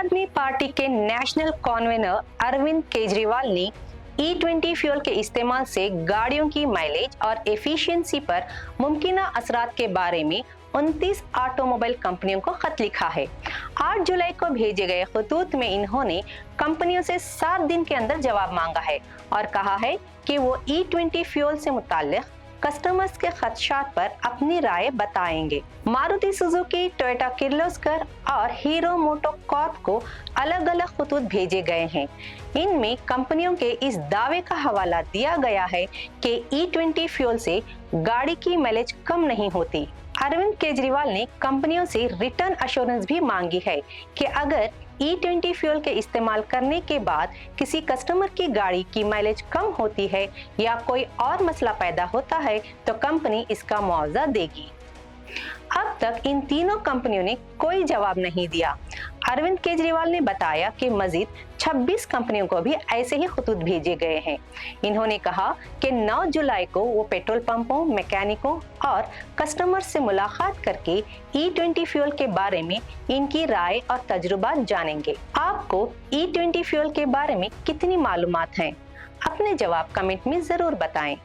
आदमी पार्टी के national convener Arvind Kejriwal ने E20 फ्यूल के इस्तेमाल से गाड़ियों की माइलेज और एफिशिएंसी पर मुमकिन असरात के बारे में 29 ऑटोमोबाइल कंपनियों को खत लिखा है। 8 जुलाई को भेजे गए खतूत में इन्होंने कंपनियों से 7 दिन के अंदर जवाब मांगा है और कहा है कि वो E20 फ्यूल से मुताल्लिक कस्टमर्स के खदशात पर अपनी राय बताएंगे। मारुति सुजुकी, टोयोटा किर्लोस्कर और हीरो मोटोकॉर्प को अलग अलग खतूत भेजे गए हैं। इनमें कंपनियों के इस दावे का हवाला दिया गया है कि E20 फ्यूल से गाड़ी की माइलेज कम नहीं होती। अरविंद केजरीवाल ने कंपनियों से रिटर्न अश्योरेंस भी मांगी है कि अगर E20 फ्यूल के इस्तेमाल करने के बाद किसी कस्टमर की गाड़ी की माइलेज कम होती है या कोई और मसला पैदा होता है तो कंपनी इसका मुआवजा देगी। अब तक इन तीनों कंपनियों ने कोई जवाब नहीं दिया। अरविंद केजरीवाल ने बताया कि मजीद 26 कंपनियों को भी ऐसे ही खतूत भेजे गए हैं। इन्होंने कहा कि 9 जुलाई को वो पेट्रोल पंपों, मैकेनिकों और कस्टमर से मुलाकात करके E20 फ्यूल के बारे में इनकी राय और तजुर्बा जानेंगे। आपको E20 फ्यूल के बारे में कितनी मालूमात हैं? अपने जवाब कमेंट में जरूर बताएं।